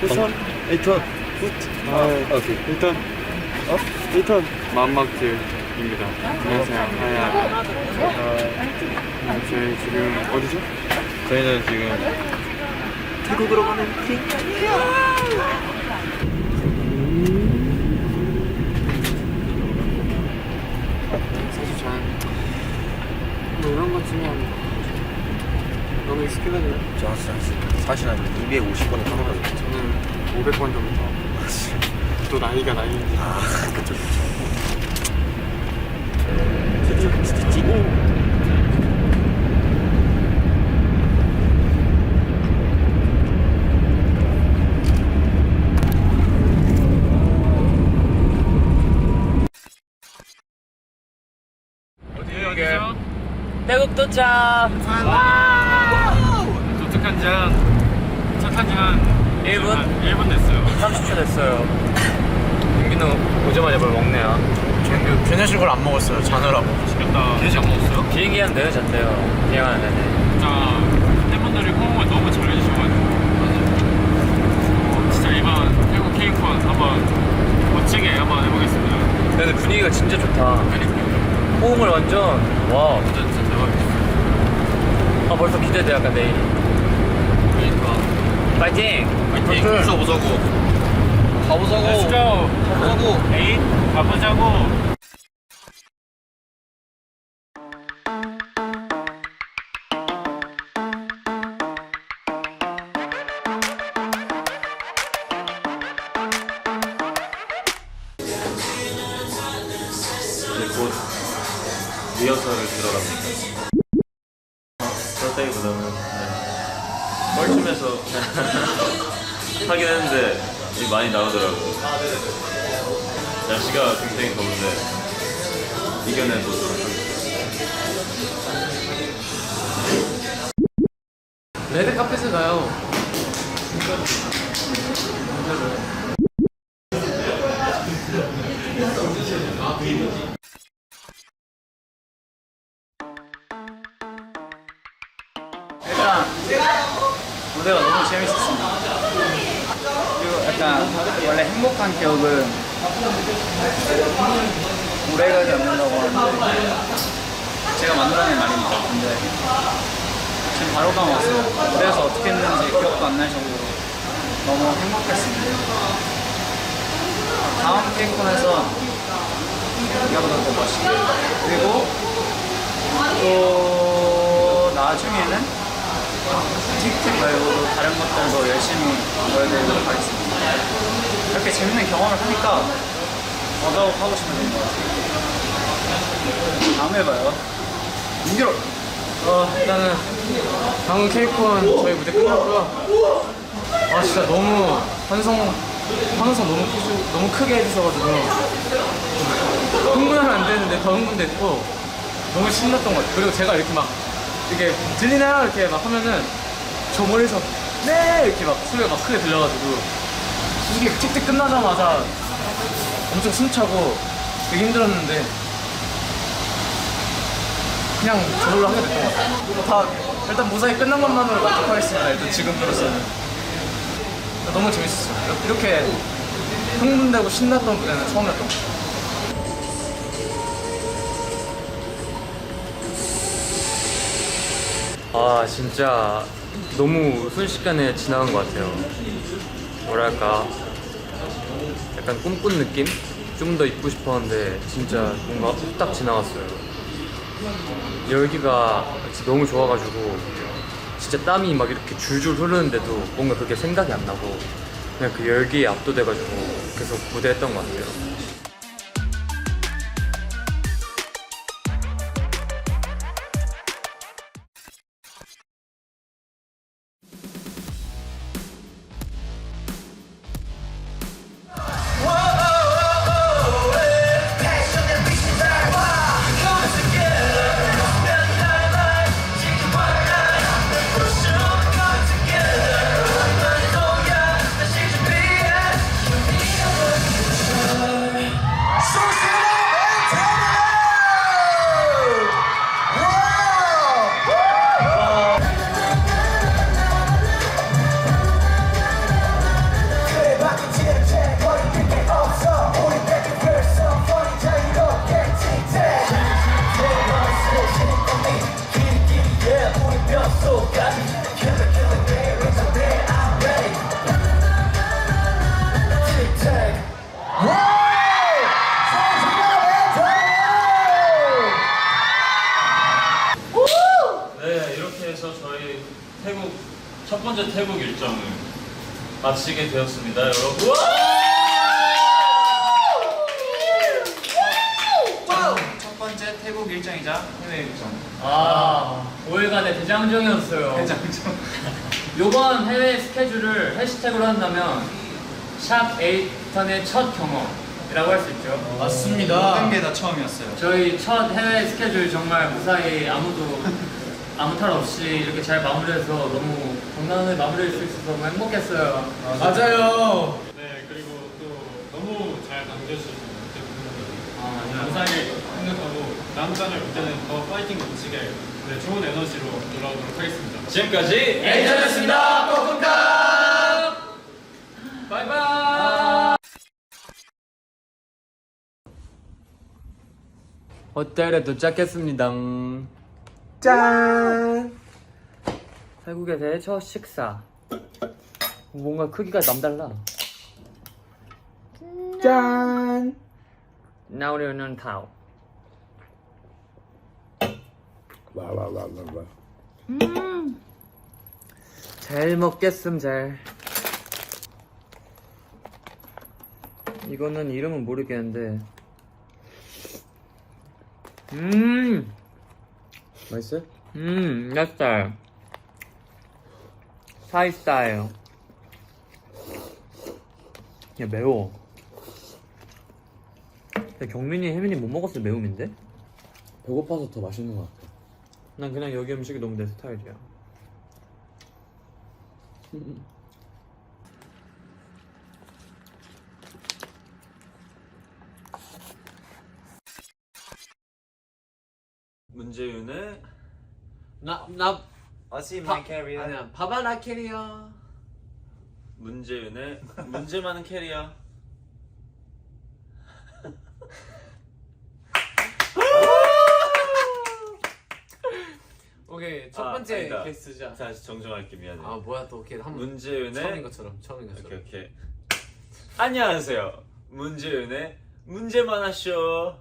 쿠션? 1턴 오케이 1턴 1턴 맘막질입니다. 안녕하세요. 하야. 저희 지금 어디죠? 저희는 지금 태국으로 가는 길. 사실 저는 뭐 이런 거 치면 너무 익숙해가지고 저 사실 한 250번은 타먹어요. 저는 500번 정도. 또 나이가 나이인지. 그쵸. 진짜 찌고. 어디에요? 태국 도착! 도착한 지 한 1분 됐어요. 30초 됐어요. 민기는 오자마자 뭘 먹네요. 변현실 걸 안 먹었어요. 자느라고. 시켰다. 돼지 안 먹었어요? 비행기 하는 데는 잤대요. 비행하는 데는. 진짜 팬분들이 호응을 너무 잘해주셔가지고 진짜 이번 태국 케이콘 한번 멋지게 한번 해보겠습니다. 근데 분위기가 진짜 좋다. 호응을 완전 와. 진짜 대박이었어요. 아 벌써 기대돼 약간 내일. 그러니까 파이팅! 파이팅! 가보자고. 가보자고. Let's go. 가보자고. 에잇 가보자고. 이제 곧 리허설을 들어갑니다. 그렇다기보다는 뻘쭘해서 하긴 했는데 이게 많이 나오더라고요. 날씨가 굉장히 더운데 이겨내보도록 하겠습니다. 레드 카펫을 가요. 일단 무대가 너무 재밌었습니다. 그리고 약간 원래 행복한 기억은 오래가지 않는다고 하는데 제가 만들어낸 말입니다. 근데 지금 바로 까먹었어요. 무대에서 어떻게 했는지 기억도 안 날 정도로 너무 행복했습니다. 다음 케이콘에서 이거보다 더 멋있게 그리고 또 나중에는 틱틱 말고도 다른 것들도 열심히 보여드리도록 하겠습니다. 이렇게 재밌는 경험을 하니까 더더욱 하고 싶어지는 것 같아요. 다음에 봐요. 민규로! 일단은 방금 케이콘 저희 무대 끝났고요. 아 진짜 너무 환성 너무 크게 해주셔가지고 흥분하면 안 되는데 더 흥분됐고 너무 신났던 것 같아요. 그리고 제가 이렇게 막 이게 들리나요? 이렇게 막 하면은 저 멀리서 네! 이렇게 막 소리가 막 크게 들려가지고 이게 찍찍 끝나자마자 엄청 숨차고 되게 힘들었는데 그냥 저절로 하게 됐던 것 같아요. 다 일단 무사히 끝난 것만으로 만족하겠습니다. 일단 지금으로서는 너무 재밌었어요. 이렇게 흥분되고 신났던 무대는 처음이었던 것 같아요. 아 진짜 너무 순식간에 지나간 것 같아요. 뭐랄까 약간 꿈꾼 느낌? 좀 더 입고 싶었는데 진짜 뭔가 후딱 지나갔어요. 열기가 진짜 너무 좋아가지고 진짜 땀이 막 이렇게 줄줄 흐르는데도 뭔가 그게 생각이 안 나고 그냥 그 열기에 압도돼가지고 계속 무대했던 것 같아요. 네, 이렇게 해서 저희 첫 번째 태국 일정을 마치게 되었습니다, 여러분. 첫 번째 태국 일정이자 해외 일정. 5일간의 대장정이었어요. 대장정. 요번 해외 스케줄을 해시태그로 한다면 샵 에이턴의 첫 경험이라고 할 수 있죠. 맞습니다. 모든 게 다 처음이었어요. 저희 첫 해외 스케줄 정말 무사히 아무 탈 없이 이렇게 잘 마무리해서 너무 건강하게 마무리할 수 있어서 너무 행복했어요. 맞아요. 네, 그리고 또 너무 잘 당겨주셔서 맞아요. 감사하게 생각하고 다음 달에 올 때는 더 파이팅 넘치게 네, 좋은 에너지로 돌아오도록 하겠습니다. 지금까지 에이전이었습니다. 꼬꿈까 바이바이. 호텔에 도착했습니다. 짠. 태국에서의 첫 식사. 뭔가 크기가 남달라. 짠. 나우리는 타오. 잘 먹겠음 잘. 이거는 이름은 모르겠는데. 맛있어요? 내 스타일. 사이 스타일. 야 매워. 야, 경민이, 혜민이 못 먹었을 매움인데? 배고파서 더 맛있는 것 같아. 난 그냥 여기 음식이 너무 내 스타일이야. 문재윤의 나 어시 마이 캐리어. 아니야. 바바라 캐리어. 문재 많은 캐리어. 오케이 첫 아, 번째 아니다. 게스트자. 다시 정정할게, 미안해. 아 뭐야 또 오케이 한번 문재윤의 처음인 것처럼. 오케이. 안녕하세요. 문재윤의 문제만하쇼.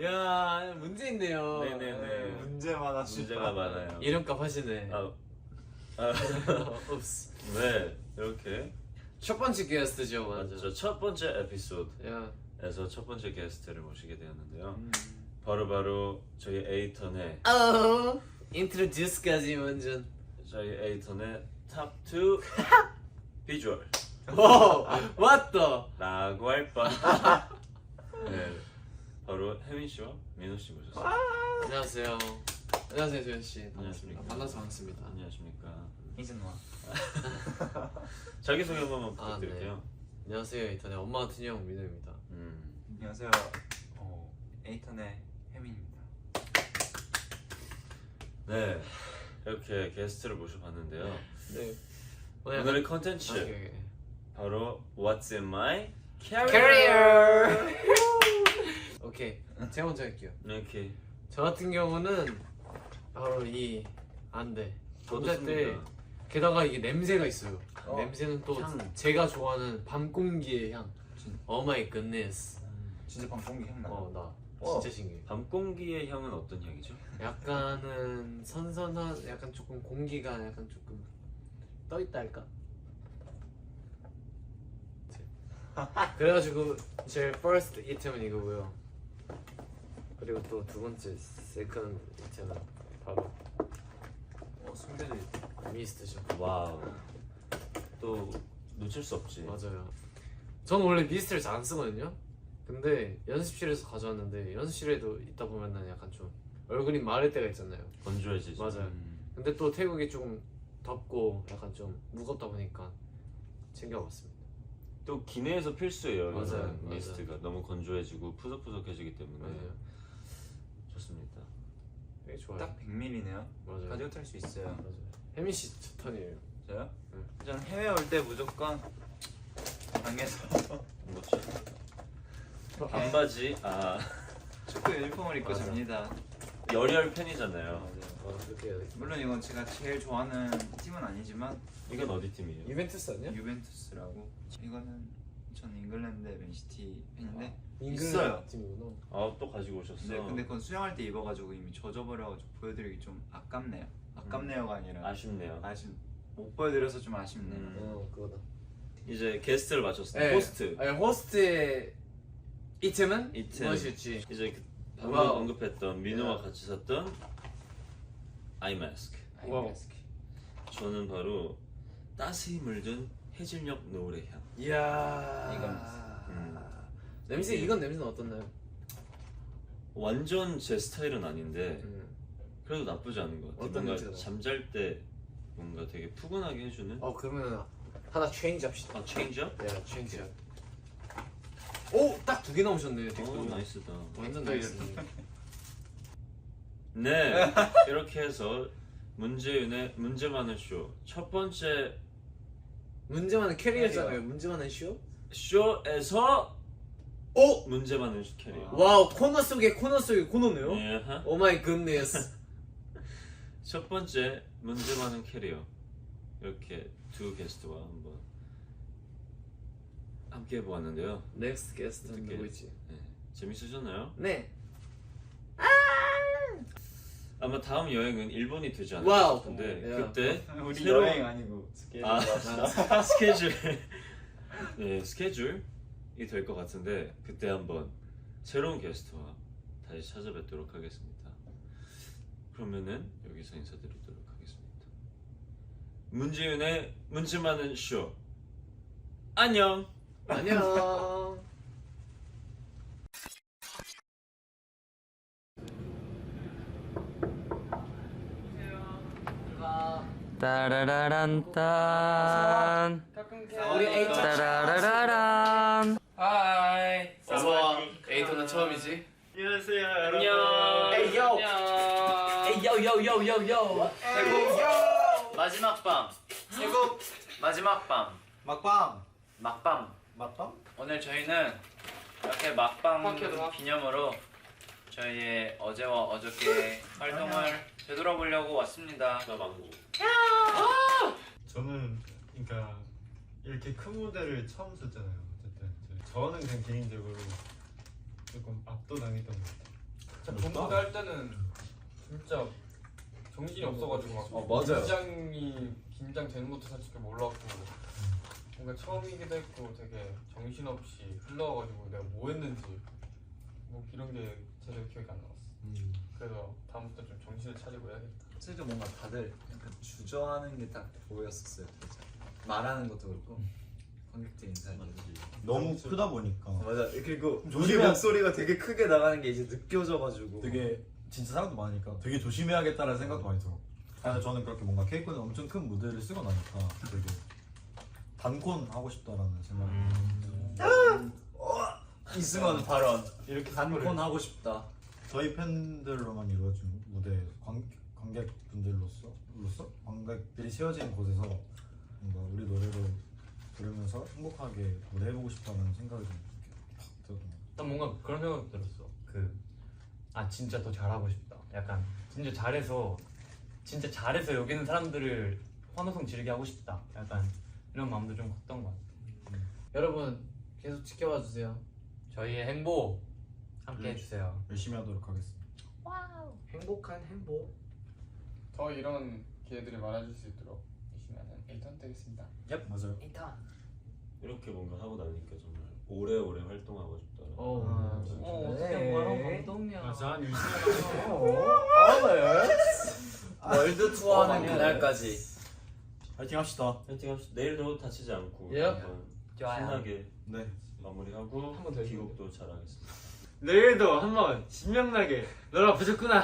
야 문제 있네요. 네네네. 문제만 하시. 문제가 많아요. 이름값 하시네. 아, 옵스. 네, 이렇게 첫 번째 게스트죠, 맞아. 맞죠. 첫 번째 에피소드에서 야. 첫 번째 게스트를 모시게 되었는데요. 바로 저희 에이턴의 인트로듀스까지 완전. 저희 에이턴의 탑2 비주얼 오, 왔다. 라고 할 뻔. 네, 바로 혜민 씨와 민호 씨 모셨습니다. 안녕하세요. 안녕하세요, 조현 씨. 안녕하십니까. 만나서 반갑습니다. 안녕하십니까. 이준화. 자기 소개 한 번만 아, 부탁드릴게요. 안녕하세요, 이탄의 엄마 같은 형 민호입니다. 안녕하세요. 에이턴의 혜민입니다. 네, 이렇게 게스트를 모셔봤는데요. 네. 오늘의 컨텐츠 오케이. 바로 What's in my 캐리어. 오케이. 제가 먼저 할게요. 이렇게 저 같은 경우는 바로 이 안돼. 저도 잠잘 때 씁니다. 게다가 이게 냄새가 있어요. 냄새는 또 향. 제가 좋아하는 밤 공기의 향. 오 마이 굿네스. 진짜 방송기 향나. 나 와. 진짜 신기해. 밤 공기의 향은 어떤 향이죠? 약간은 선선한, 약간 조금 공기가 약간 조금 떠 있다 할까? 그래가지고 제 first item은 이거고요. 그리고 또 두 번째 second item은 바로 순대도 미스트죠. 와우. 또 놓칠 수 없지. 맞아요. 저는 원래 미스트를 잘 안 쓰거든요. 근데 연습실에서 가져왔는데 연습실에도 있다 보면은 약간 좀 얼굴이 마를 때가 있잖아요. 건조해지지. 맞아요. 근데 또 태국이 좀 덥고 약간 좀 무겁다 보니까 챙겨봤습니다. 또 기내에서 필수예요. 맞아요, 이거는 맞아요. 미스트가 너무 건조해지고 푸석푸석해지기 때문에 맞아요. 좋습니다. 되게 좋아요. 딱 100ml네요. 맞아요. 가지고 탈 수 있어요. 맞아요. 혜민 씨 턴이에요. 저요? 네. 전 해외 올 때 무조건 방에서 뭐지? 반바지. 아 축구 유니폼을 입고 맞아. 잡니다. 열혈 팬이잖아요. 그렇게 해야 돼. 물론 이건 제가 제일 좋아하는 팀은 아니지만 이건 어디 팀이에요? 유벤투스 아니야? 유벤투스라고. 이거는 전 잉글랜드 맨시티 팬인데 잉글랜드 있어요. 팀이구나. 아, 또 가지고 오셨어. 네, 근데 그건 수영할 때 입어가지고 이미 젖어버려가지고 보여드리기 좀 아깝네요. 아깝네요가 아니라 아쉽네요. 못 보여드려서 좀 아쉽네요. 그거다. 이제 게스트를 마쳤습니다. 호스트. 아니, 호스트의 이템은 이템. 무엇일지. 이제 방금 와우. 언급했던 민우와 같이 샀던 아이마스크. 와우. 저는 바로 따스히 물든 해질녘 노을의 향. 이야. 냄새 이건 냄새는 어떻나요? 완전 제 스타일은 아닌데 그래도 나쁘지 않은 것 같아요. 어떤 뭔가 냄새가? 잠잘 때 뭔가 되게 푸근하게 해주는. 그러면 하나 체인지 합시다. 체인지업? 야, 체인지업. 오, 딱 2개 나오셨네. 댓글. 나이스다. 완전 나이스. 네, 이렇게 해서 문재윤의 문제 많은 쇼 첫 번째 문제 많은 캐리어잖아요. 문제 많은 쇼? 쇼에서 오! 문제 많은 캐리어. 와우, 코너 속에 코너네요. 예, 하. 오 마이 굿네스. 첫 번째 문제 많은 캐리어 이렇게 두 게스트와 한번 함께 해보았는데요. 넥스트 게스트는 어떻게- 누구지? 네, 재밌으셨나요? 네. 아마 다음 여행은 일본이 되지 않을까 와우. 싶은데 야. 그때 우리 새로운- 여행 아니고 스케줄. 스케줄 네 스케줄이 될 것 같은데 그때 한번 새로운 게스트와 다시 찾아뵙도록 하겠습니다. 그러면은 여기서 인사드리도록 하겠습니다. 문재윤의 문제 많은 쇼 안녕. 안녕. 따라라란딴 우리 에이토. 따라라라란 하이 어서와. 에이토는 처음이지? 안녕하세요 안녕. 에이요. 에이요요요요요. 마지막 밤. 세국 마지막 밤. 막방. 막밤. 막방? 오늘 저희는 이렇게 막방 막혀도 기념으로 저희의 어제와 어저께 활동을 되돌아보려고 왔습니다. 나 망고. 저는 그러니까 이렇게 큰 무대를 처음 섰잖아요. 어쨌든 저는 그냥 개인적으로 조금 압도당했던 것 같아요. 전무대 할 때는 진짜 정신이 없어가지고 막 맞아요. 긴장되는 것도 솔직히 몰랐고 뭔가 처음이기도 했고 되게 정신없이 흘러가지고 내가 뭐 했는지 뭐 이런 게 제대로 기억이 안 나왔어. 그래서 다음부터 좀 정신을 차리고 해야겠다. 실제로 뭔가 다들 약간 주저하는 게 딱 보였었어요. 진짜 말하는 것도 그렇고 관객들 인사할 때도. 너무 크다 보니까 맞아. 그리고 우리 조심해야- 목소리가 되게 크게 나가는 게 이제 느껴져가지고 되게 진짜 사람도 많으니까 되게 조심해야겠다는 생각도 많이 들어. 그래서 저는 그렇게 뭔가 케이크는 엄청 큰 무대를 쓰고 나니까 되게 단콘 하고 싶다라는 생각이 이승원 발언 이렇게 단콘 하고 싶다. 저희 팬들로만 이루어진 무대 관객분들로서 관객들이 세워진 곳에서 뭔가 우리 노래를 들으면서 행복하게 노래해보고 싶다는 생각이 좀 팍 들었던 것 난 뭔가 그런 생각도 들었어. 진짜 더 잘하고 싶다. 약간 진짜 잘해서 여기 있는 사람들을 환호성 지르게 하고 싶다. 약간 이런 마음도 좀 컸던 것 같아. 여러분 계속 지켜봐 주세요. 저희의 행복 함께 해주세요. 같아요. 열심히 하도록 하겠습니다. 행복한 행복. 더 이런 기회들이 많아질 수 있도록 열심히 하는 에이턴 되겠습니다. 맞아요. 이렇게 뭔가 하고 나니까 정말 오래오래 활동하고 싶더라고. 어떻게 뭐라고 감동이야. 한 유승현 월드 투어하는 그날까지. 파이팅 합시다. 파이팅 합시다. 내일도 다치지 않고 예. 한번 좋아요. 신나게 네. 마무리하고 한번더 귀국도 잘하겠습니다. 내일도 한번 신명나게 너라 부셨구나.